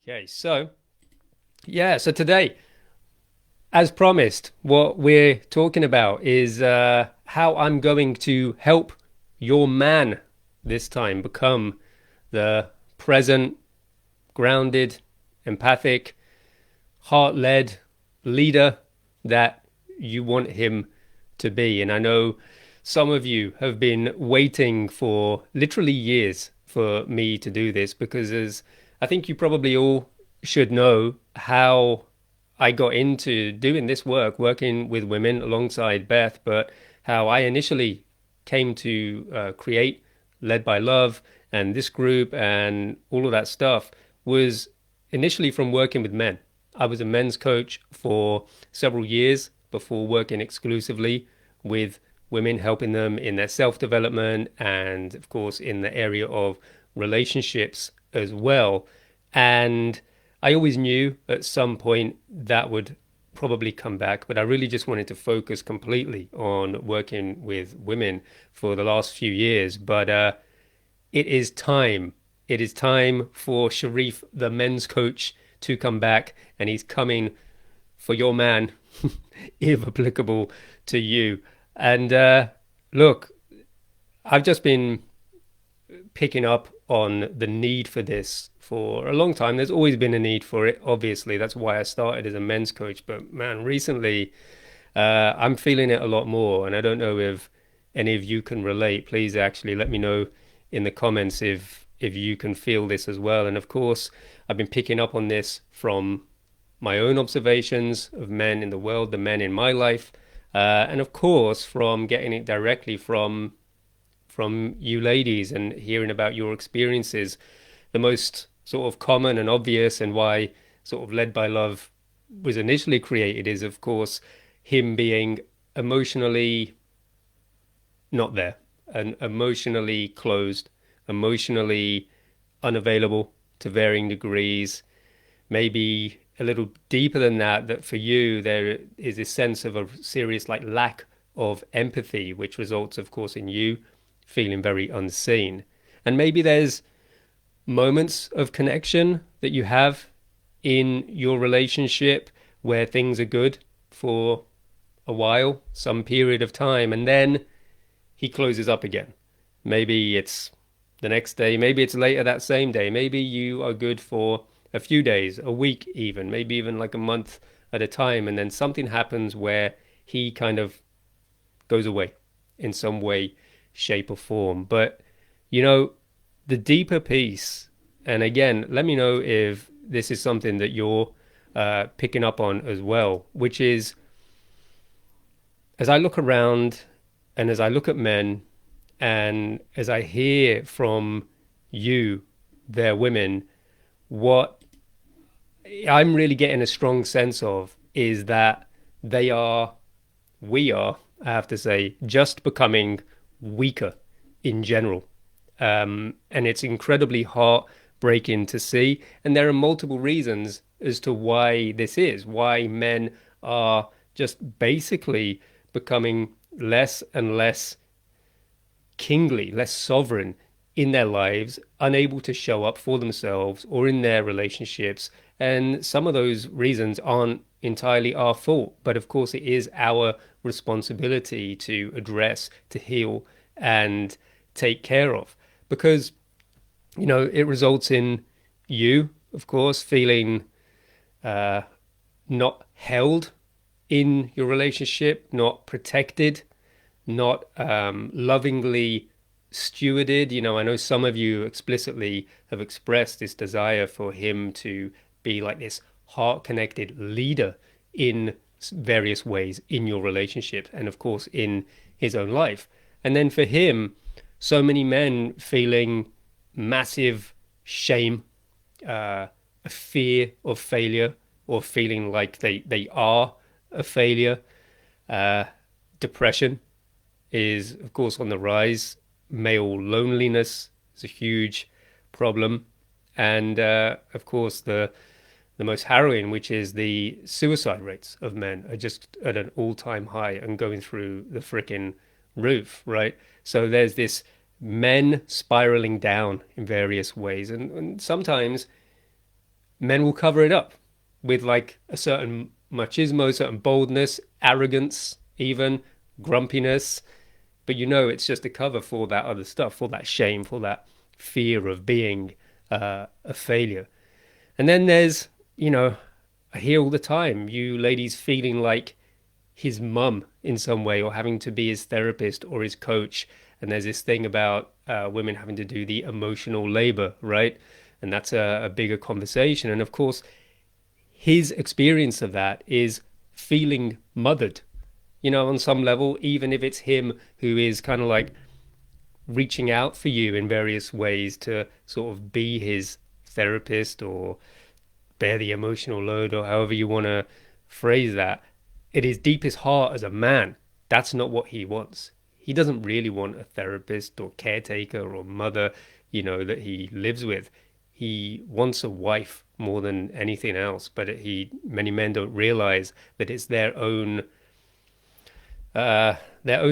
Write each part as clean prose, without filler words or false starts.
Okay, so today, as promised, what we're talking about is how I'm going to help your man this time become the present, grounded, empathic, heart led leader that you want him to be. And I know some of you have been waiting for literally years for me to do this because, as I think you probably all should know, how I got into doing this work, working with women alongside Beth, but how I initially came to create Led by Love and this group and all of that stuff was initially from working with men. I was a men's coach for several years before working exclusively with women, helping them in their self development and, of course, in the area of relationships as well. And I always knew at some point that would probably come back, but I really just wanted to focus completely on working with women for the last few years. But it is time. It is time for Sharif, the men's coach, to come back, and he's coming for your man, if applicable to you. And look, I've just been picking up on the need for this for a long time. There's always been a need for it, obviously. That's why I started as a men's coach. But man, recently I'm feeling it a lot more. And I don't know if any of you can relate. Please actually let me know in the comments if you can feel this as well. And of course, I've been picking up on this from my own observations of men in the world, the men in my life, and of course from getting it directly from you ladies and hearing about your experiences. The most sort of common and obvious, and why sort of Led by Love was initially created, is of course him being emotionally not there and emotionally closed, emotionally unavailable to varying degrees, maybe a little deeper than that, that for you there is a sense of a serious like lack of empathy, which results, of course, in you feeling very unseen. And maybe there's moments of connection that you have in your relationship where things are good for a while, some period of time, and then he closes up again. Maybe it's the next day, maybe it's later that same day, maybe you are good for a few days, a week even, maybe even like a month at a time, and then something happens where he kind of goes away in some way, shape, or form. But you know, the deeper piece, and again, let me know if this is something that you're picking up on as well, which is as I look around and as I look at men and as I hear from you, their women, what I'm really getting a strong sense of is that they are, we are, I have to say, just becoming weaker in general. And it's incredibly heartbreaking to see. And there are multiple reasons as to why this is, why men are just basically becoming less and less kingly, less sovereign in their lives, unable to show up for themselves or in their relationships. And some of those reasons aren't entirely our fault, but of course, it is our responsibility to address, to heal, and take care of. Because, you know, it results in you, of course, feeling uh, not held in your relationship, not protected, not lovingly stewarded. You know, I know some of you explicitly have expressed this desire for him to be like this heart connected leader in various ways in your relationship and, of course, in his own life. And then for him, so many men feeling massive shame, a fear of failure, or feeling like they are a failure. Uh, Depression is, of course, on the rise. Male loneliness is a huge problem. And of course, the most harrowing, which is the suicide rates of men, are just at an all-time high and going through the freaking roof, right? So there's this men spiraling down in various ways. And sometimes men will cover it up with like a certain machismo, certain boldness, arrogance, even grumpiness. But you know, it's just a cover for that other stuff, for that shame, for that fear of being a failure. And then there's, you know, I hear all the time you ladies feeling like his mum in some way, or having to be his therapist or his coach. And there's this thing about women having to do the emotional labor, right? And that's a bigger conversation. And of course, his experience of that is feeling mothered, you know, on some level, even if it's him who is kind of like reaching out for you in various ways to sort of be his therapist or bear the emotional load, or however you want to phrase that. At his deepest heart as a man, that's not what he wants. He doesn't really want a therapist or caretaker or mother, you know, that he lives with. He wants a wife more than anything else, but many men don't realize that it's their own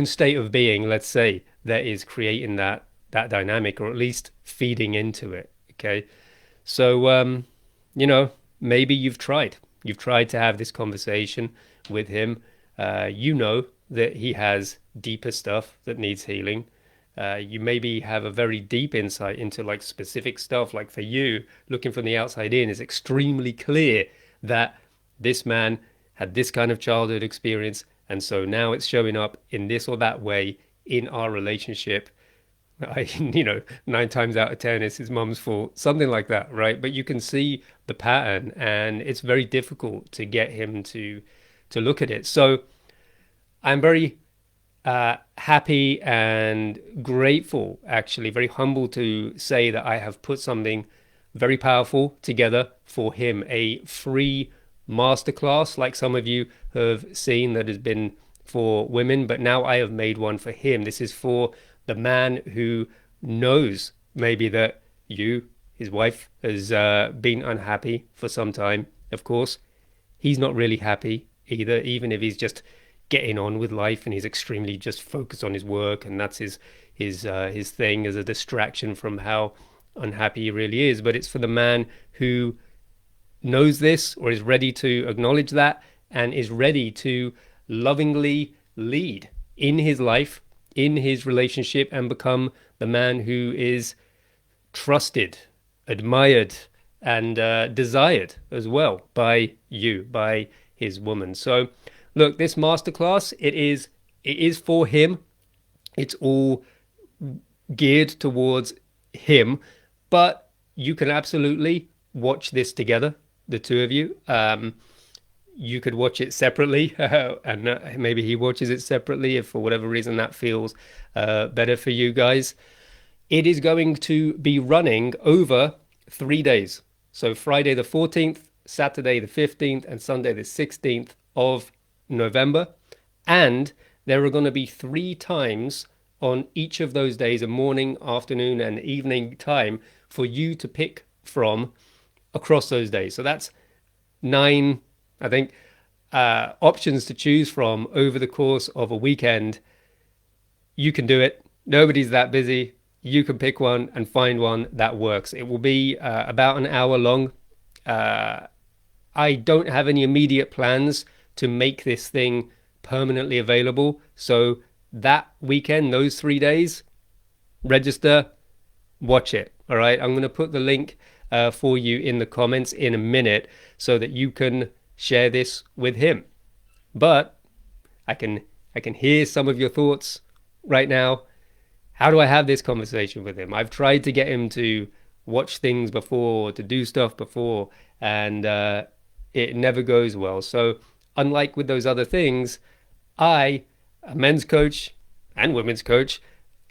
state of being, let's say, that is creating that dynamic, or at least feeding into it. Okay, so you know, maybe you've tried to have this conversation with him. You know that he has deeper stuff that needs healing. You maybe have a very deep insight into like specific stuff. Like for you, looking from the outside in, is extremely clear that this man had this kind of childhood experience, and so now it's showing up in this or that way in our relationship. You know, 9 times out of 10, it's his mum's fault, something like that, right? But you can see the pattern, and it's very difficult to get him to look at it. So I'm very happy and grateful, actually, very humble to say that I have put something very powerful together for him, a free masterclass, like some of you have seen that has been for women, but now I have made one for him. This is for the man who knows maybe that his wife, has been unhappy for some time. Of course, he's not really happy either, even if he's just getting on with life and he's extremely just focused on his work, and that's his thing as a distraction from how unhappy he really is. But it's for the man who knows this, or is ready to acknowledge that, and is ready to lovingly lead in his life, in his relationship, and become the man who is trusted, admired, and desired as well by you, by his woman. So look, this masterclass, it is for him. It's all geared towards him, but you can absolutely watch this together, the two of you. You could watch it separately, and maybe he watches it separately if for whatever reason that feels better for you guys. It is going to be running over 3 days. So Friday the 14th, Saturday the 15th, and Sunday the 16th of November. And there are going to be 3 times on each of those days, a morning, afternoon, and evening time for you to pick from across those days. So that's 9, I think, options to choose from over the course of a weekend. You can do it. Nobody's that busy. You can pick one and find one that works. It will be about an hour long. I don't have any immediate plans to make this thing permanently available. So that weekend, those 3 days, register, watch it. All right. I'm going to put the link for you in the comments in a minute so that you can share this with him. But I can hear some of your thoughts right now. How do I have this conversation with him? I've tried to get him to watch things before, to do stuff before, and it never goes well. So unlike with those other things, I, a men's coach and women's coach,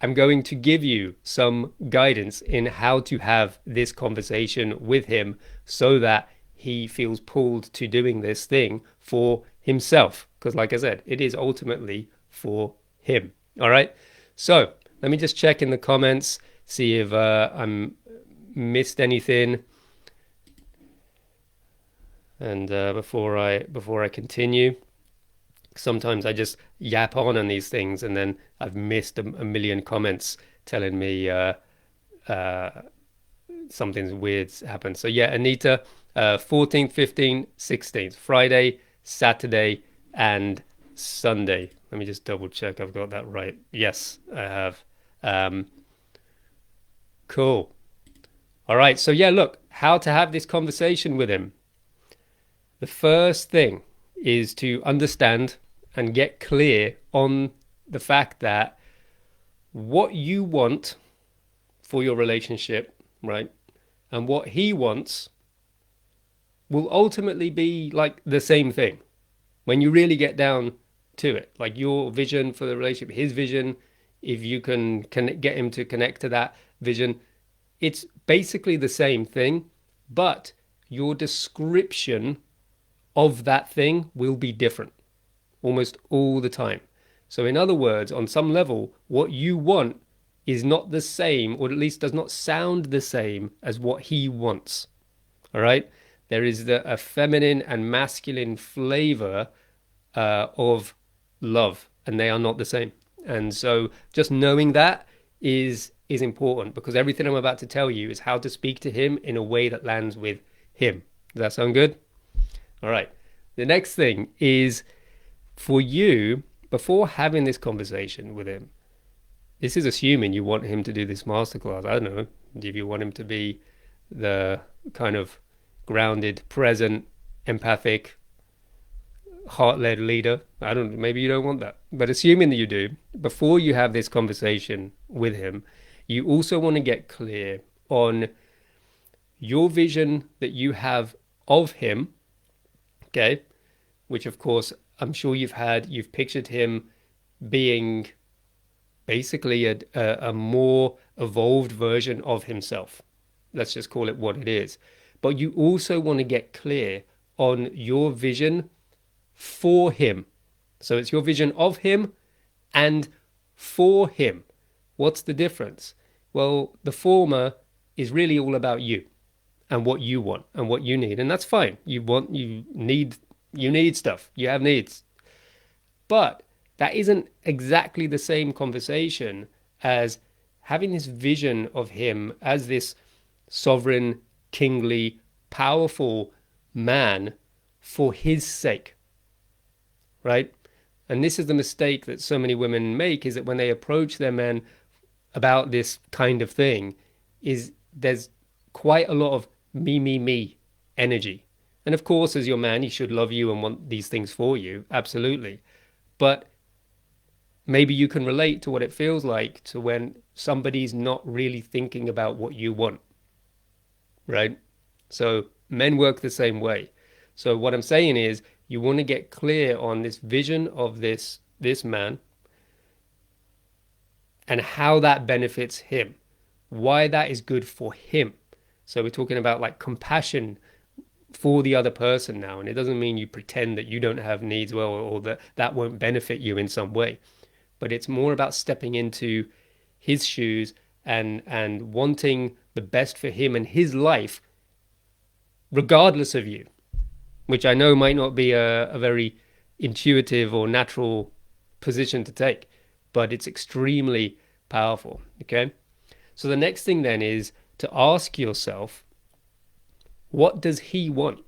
I'm going to give you some guidance in how to have this conversation with him so that he feels pulled to doing this thing for himself. Because like I said, it is ultimately for him. All right. So let me just check in the comments, see if I'm missed anything. And before I continue, sometimes I just yap on these things, and then I've missed a million comments telling me something weird's happened. So yeah, Anita, 14th, 15th, 16th, Friday, Saturday, and Sunday. Let me just double check I've got that right. Yes, I have. Um, cool. All right. So, yeah, look, how to have this conversation with him. The first thing is to understand and get clear on the fact that what you want for your relationship, right, and what he wants will ultimately be like the same thing when you really get down to it. Like your vision for the relationship, his vision, if you can get him to connect to that vision, it's basically the same thing, but your description of that thing will be different almost all the time. So, in other words, on some level, what you want is not the same, or at least does not sound the same as what he wants. All right. There is a feminine and masculine flavor of love, and they are not the same. And so, just knowing that is important because everything I'm about to tell you is how to speak to him in a way that lands with him. Does that sound good? All right. The next thing is for you, before having this conversation with him, this is assuming you want him to do this masterclass. I don't know if you want him to be the kind of grounded, present, empathic, heart-led leader. I don't. Maybe you don't want that. But assuming that you do, before you have this conversation with him, you also want to get clear on your vision that you have of him. Okay, which of course I'm sure you've pictured him being basically a more evolved version of himself. Let's just call it what it is. But you also want to get clear on your vision for him. So it's your vision of him and for him. What's the difference? Well, the former is really all about you and what you want and what you need. And that's fine. You need stuff. You have needs. But that isn't exactly the same conversation as having this vision of him as this sovereign, kingly, powerful man for his sake, right? And this is the mistake that so many women make, is that when they approach their men about this kind of thing, is there's quite a lot of me energy. And of course, as your man, he should love you and want these things for you, absolutely. But maybe you can relate to what it feels like to when somebody's not really thinking about what you want, right? So men work the same way. So what I'm saying is you want to get clear on this vision of this man and how that benefits him, why that is good for him. So we're talking about like compassion for the other person now, and it doesn't mean you pretend that you don't have needs, well, or that that won't benefit you in some way, but it's more about stepping into his shoes and wanting the best for him and his life regardless of you, which I know might not be a very intuitive or natural position to take, but it's extremely powerful. Okay, so the next thing then is to ask yourself, what does he want?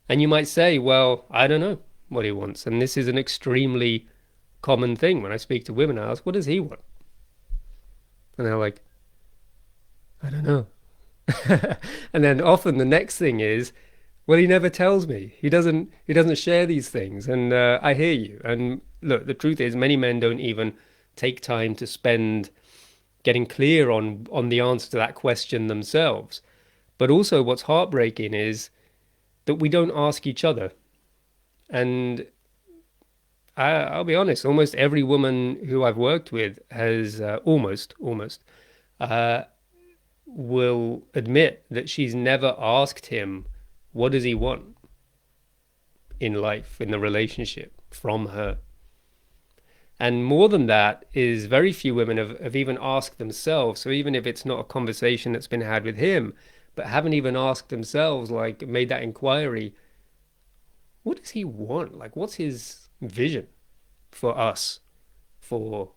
And you might say, well, I don't know what he wants. And this is an extremely common thing. When I speak to women, I ask, what does he want? And they're like, I don't know. And then often the next thing is, well, he never tells me. He doesn't share these things. And I hear you. And look, the truth is many men don't even take time to spend getting clear on the answer to that question themselves. But also what's heartbreaking is that we don't ask each other. And I'll be honest, almost every woman who I've worked with has almost will admit that she's never asked him, what does he want in life, in the relationship from her? And more than that is very few women have even asked themselves. So even if it's not a conversation that's been had with him, but haven't even asked themselves, like made that inquiry, what does he want? Like, what's his vision for us, for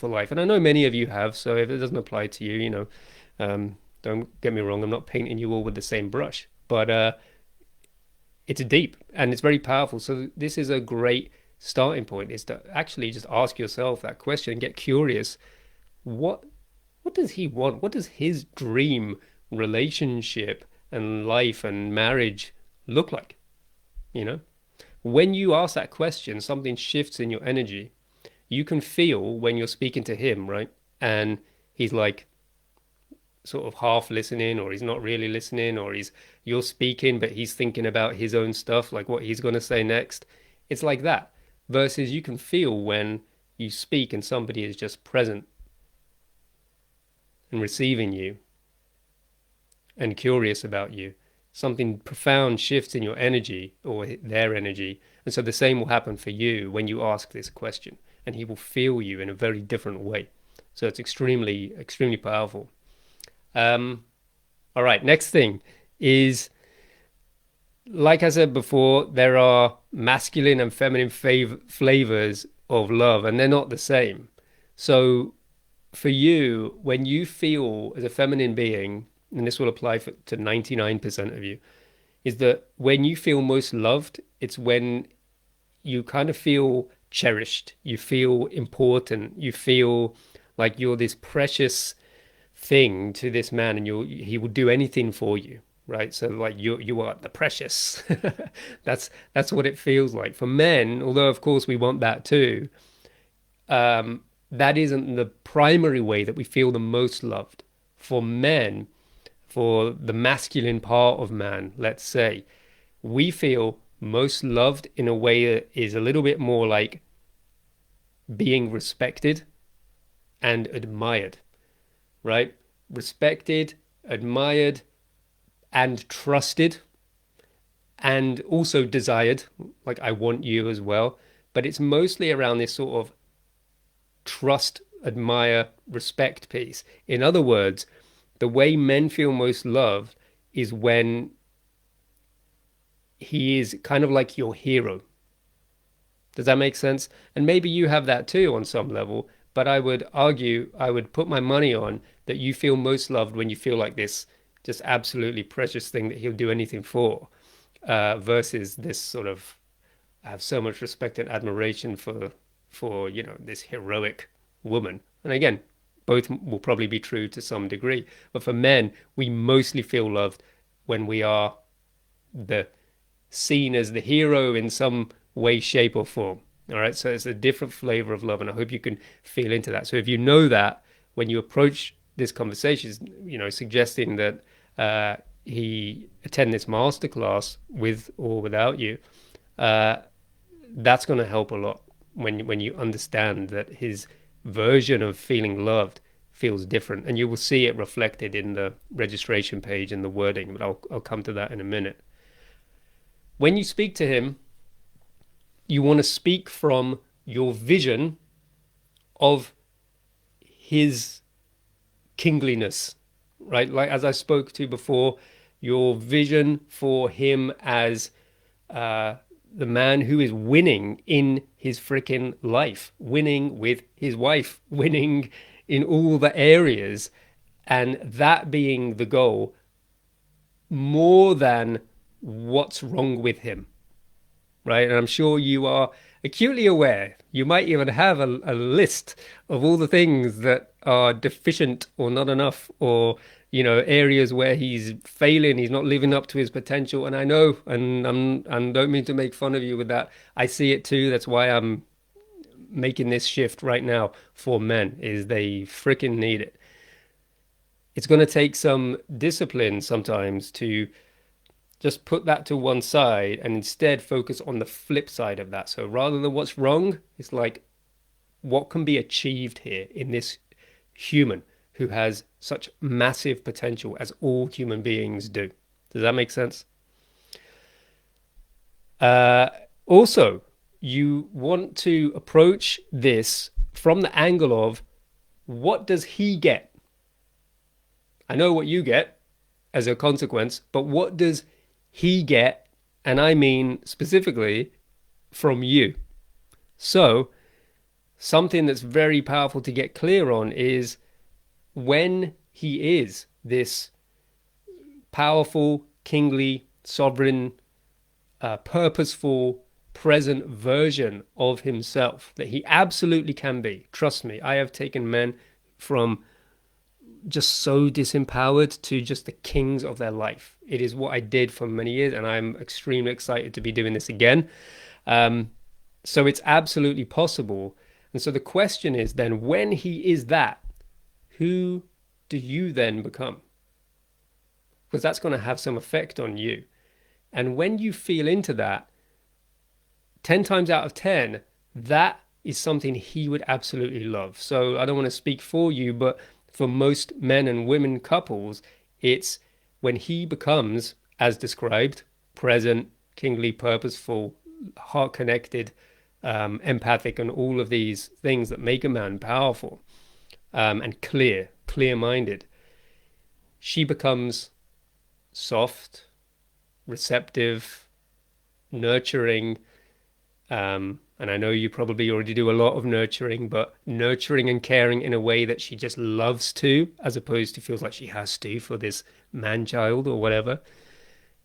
life? And I know many of you have, so if it doesn't apply to you, Don't get me wrong, I'm not painting you all with the same brush, but it's deep and it's very powerful. So this is a great starting point, is to actually just ask yourself that question and get curious. What what does he want? What does his dream relationship and life and marriage look like? You know? When you ask that question, something shifts in your energy. You can feel when you're speaking to him, right? And he's like sort of half listening, or he's not really listening, or he's you're speaking but he's thinking about his own stuff, like what he's going to say next. It's like that. Versus you can feel when you speak and somebody is just present and receiving you and curious about you. Something profound shifts in your energy or their energy. And so the same will happen for you when you ask this question, and he will feel you in a very different way. So it's extremely, extremely powerful. Um, all right, next thing is, like I said before, there are masculine and feminine flavors of love, and they're not the same. So for you, when you feel as a feminine being, and this will apply to 99% of you, is that when you feel most loved, it's when you kind of feel cherished, you feel important, you feel like you're this precious thing to this man, and he will do anything for you, right? So like you are the precious. That's what it feels like for men. Although of course we want that too. That isn't the primary way that we feel the most loved. For men, for the masculine part of man, let's say, we feel most loved in a way that is a little bit more like being respected and admired, right? Respected, admired, and trusted, and also desired, like I want you as well. But it's mostly around this sort of trust, admire, respect piece. In other words, the way men feel most loved is when he is kind of like your hero. Does that make sense? And maybe you have that too on some level, but I would argue, I would put my money on that you feel most loved when you feel like this just absolutely precious thing that he'll do anything for, versus this sort of, I have so much respect and admiration for this heroic woman. And again, both will probably be true to some degree. But for men, we mostly feel loved when we are the seen as the hero in some way, shape, or form. All right. So it's a different flavor of love. And I hope you can feel into that. So if you know that when you approach this conversation, suggesting that he attend this masterclass with or without you, that's going to help a lot when you understand that his version of feeling loved feels different, and you will see it reflected in the registration page and the wording. But I'll come to that in a minute. When you speak to him, you want to speak from your vision of his kingliness, right? Like as I spoke to before, your vision for him as the man who is winning in his freaking life, winning with his wife, winning in all the areas, and that being the goal more than what's wrong with him, right? And I'm sure you are acutely aware. You might even have a list of all the things that are deficient or not enough, or areas where he's failing, he's not living up to his potential. And I know, and I don't mean to make fun of you with that. I see it too. That's why I'm making this shift right now for men, is they freaking need it. It's going to take some discipline sometimes to just put that to one side and instead focus on the flip side of that. So rather than what's wrong, it's like, what can be achieved here in this human who has such massive potential, as all human beings do? Does that make sense? Also, you want to approach this from the angle of, what does he get? I know what you get as a consequence, but what does he get? And I mean specifically from you. So something that's very powerful to get clear on is, when he is this powerful, kingly, sovereign, purposeful, present version of himself that he absolutely can be. Trust me, I have taken men from just so disempowered to just the kings of their life. It is what I did for many years, and I'm extremely excited to be doing this again. Um, so it's absolutely possible. And so the question is then, when he is that, who do you then become? Because that's going to have some effect on you. And when you feel into that, 10 times out of 10, that is something he would absolutely love. So I don't want to speak for you, but for most men and women couples, it's when he becomes, as described, present, kingly, purposeful, heart connected, empathic, and all of these things that make a man powerful, and clear minded. She becomes soft, receptive, nurturing. And I know you probably already do a lot of nurturing, but nurturing and caring in a way that she just loves to, as opposed to feels like she has to for this man child or whatever,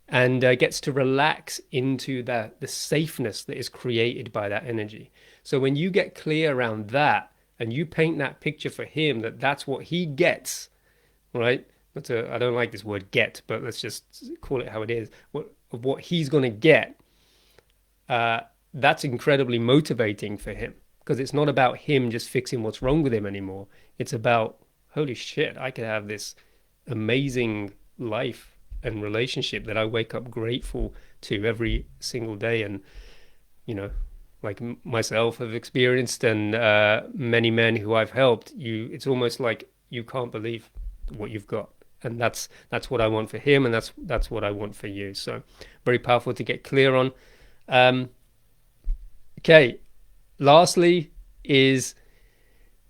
and gets to relax into the safeness that is created by that energy. So when you get clear around that and you paint that picture for him, that that's what he gets, right? I don't like this word get, but let's just call it how it is. What he's going to get, that's incredibly motivating for him, because it's not about him just fixing what's wrong with him anymore. It's about, holy shit, I could have this amazing life and relationship that I wake up grateful to every single day. And, like myself have experienced, and many men who I've helped, it's almost like you can't believe what you've got. And that's what I want for him, and that's what I want for you. So very powerful to get clear on. Okay, lastly is,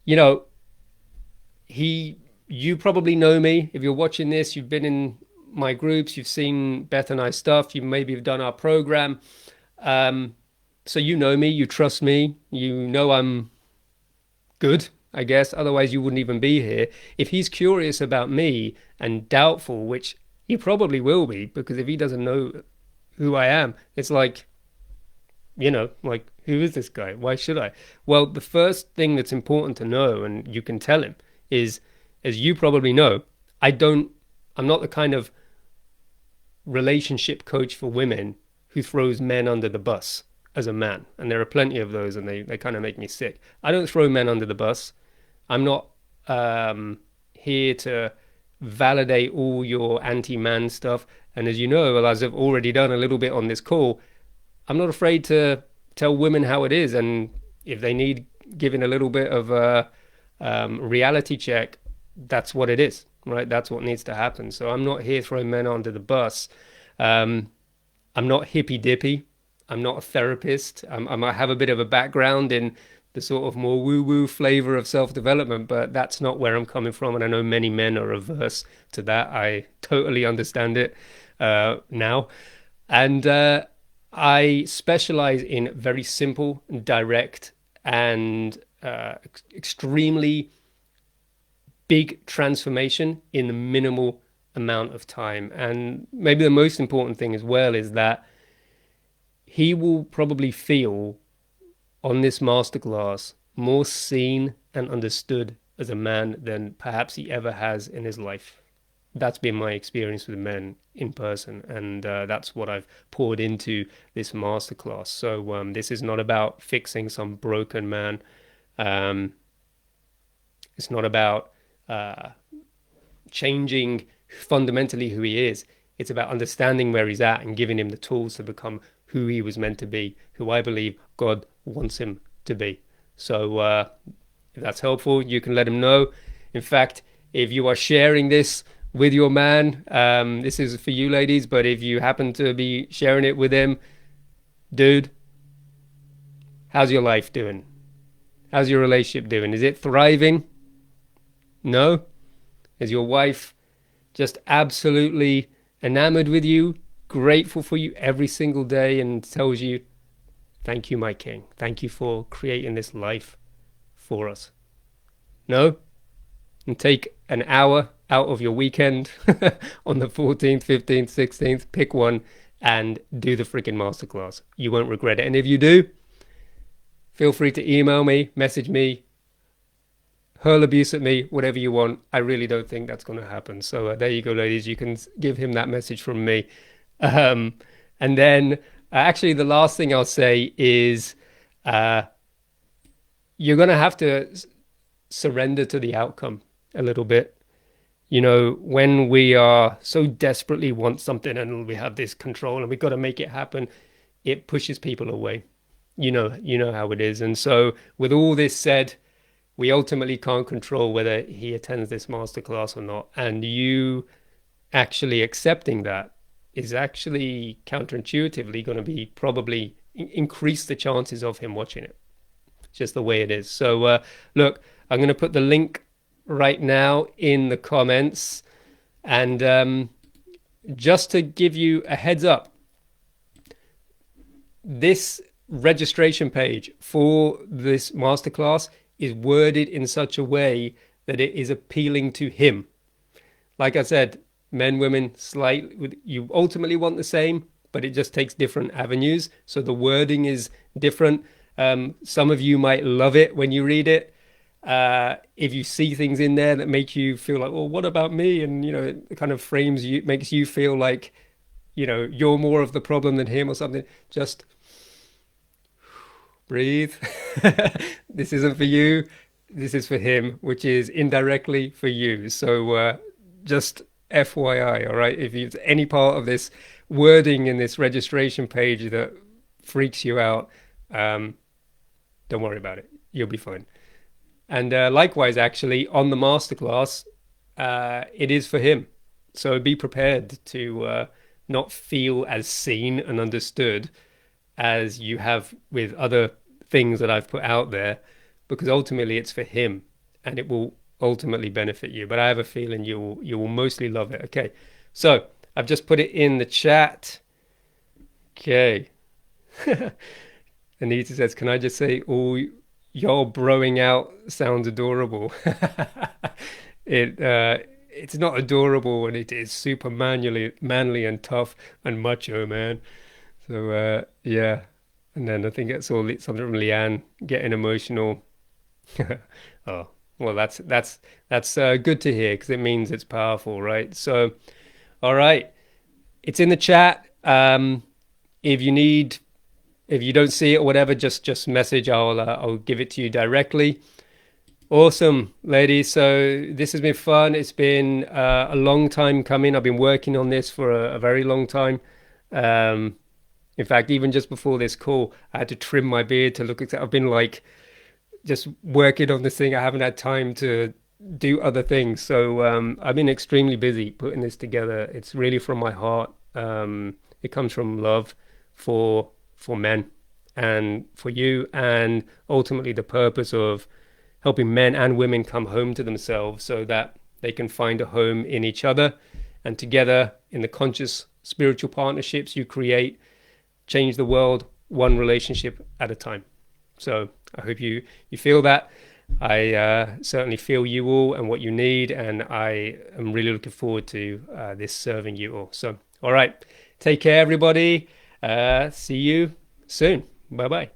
you probably know me. If you're watching this, you've been in my groups, you've seen Beth and I stuff, you maybe have done our program. So you know me, you trust me, you know I'm good, I guess. Otherwise, you wouldn't even be here. If he's curious about me and doubtful, which he probably will be, because if he doesn't know who I am, it's like, like, who is this guy? Why should I? Well, the first thing that's important to know, and you can tell him, is, as you probably know, I'm not the kind of relationship coach for women who throws men under the bus as a man. And there are plenty of those, and they kind of make me sick. I don't throw men under the bus. I'm not here to validate all your anti-man stuff. And as you know, as I've already done a little bit on this call, I'm not afraid to tell women how it is. And if they need giving a little bit of a reality check, that's what it is, right? That's what needs to happen. So I'm not here throwing men under the bus. I'm not hippy dippy. I'm not a therapist. I might have a bit of a background in the sort of more woo-woo flavor of self-development, but that's not where I'm coming from. And I know many men are averse to that. I totally understand it now. And I specialize in very simple, direct, and extremely big transformation in the minimal amount of time. And maybe the most important thing as well is that he will probably feel on this masterclass more seen and understood as a man than perhaps he ever has in his life. That's been my experience with men in person, and that's what I've poured into this masterclass. So this is not about fixing some broken man. It's not about changing fundamentally who he is. It's about understanding where he's at and giving him the tools to become who he was meant to be, who I believe God wants him to be. So if that's helpful, you can let him know. In fact, if you are sharing this with your man, this is for you ladies, but if you happen to be sharing it with him, dude, how's your life doing? How's your relationship doing? Is it thriving? No? Is your wife just absolutely enamored with you, grateful for you every single day, and tells you, thank you, my king. Thank you for creating this life for us? No? And take an hour out of your weekend on the 14th, 15th, 16th. Pick one and do the freaking masterclass. You won't regret it. And if you do, feel free to email me, message me, hurl abuse at me, whatever you want. I really don't think that's going to happen. So there you go, ladies. You can give him that message from me. Um, and then actually, the last thing I'll say is uh, you're going to have to surrender to the outcome a little bit. You know, when we are so desperately want something and we have this control and we've got to make it happen, it pushes people away. You know how it is. And so with all this said, we ultimately can't control whether he attends this masterclass or not. And you actually accepting that is actually counterintuitively going to be probably increase the chances of him watching it. It's just the way it is. So look, I'm going to put the link right now in the comments. And just to give you a heads up, this registration page for this masterclass is worded in such a way that it is appealing to him. Like I said, men, women, slightly, you ultimately want the same, but it just takes different avenues. So the wording is different. Some of you might love it when you read it. If you see things in there that make you feel like, well, what about me? And, you know, it kind of frames you, makes you feel like, you know, you're more of the problem than him or something. Just breathe. This isn't for you. This is for him, which is indirectly for you. So just FYI, all right? If you any part of this wording in this registration page that freaks you out, don't worry about it. You'll be fine. And likewise, actually, on the masterclass, it is for him. So be prepared to not feel as seen and understood as you have with other things that I've put out there, because ultimately it's for him and it will ultimately benefit you. But I have a feeling you will mostly love it. Okay, so I've just put it in the chat. Okay. Anita says, can I just say, all y'all broing out sounds adorable. It's not adorable, and it is super manly and tough and macho, man. So yeah, and then I think it's all something from Leanne getting emotional. Oh, well, that's good to hear because it means it's powerful, right? So, all right, it's in the chat. If you need, if you don't see it or whatever, just message. I'll give it to you directly. Awesome, ladies. So this has been fun. It's been a long time coming. I've been working on this for a very long time. In fact, even just before this call, I had to trim my beard to look I've been like just working on this thing. I haven't had time to do other things. So I've been extremely busy putting this together. It's really from my heart. It comes from love for men and for you, and ultimately the purpose of helping men and women come home to themselves so that they can find a home in each other, and together in the conscious spiritual partnerships you create, change the world one relationship at a time. So I hope you feel that. I certainly feel you all and what you need, and I am really looking forward to this serving you all. So all right, take care everybody. See you soon. Bye bye.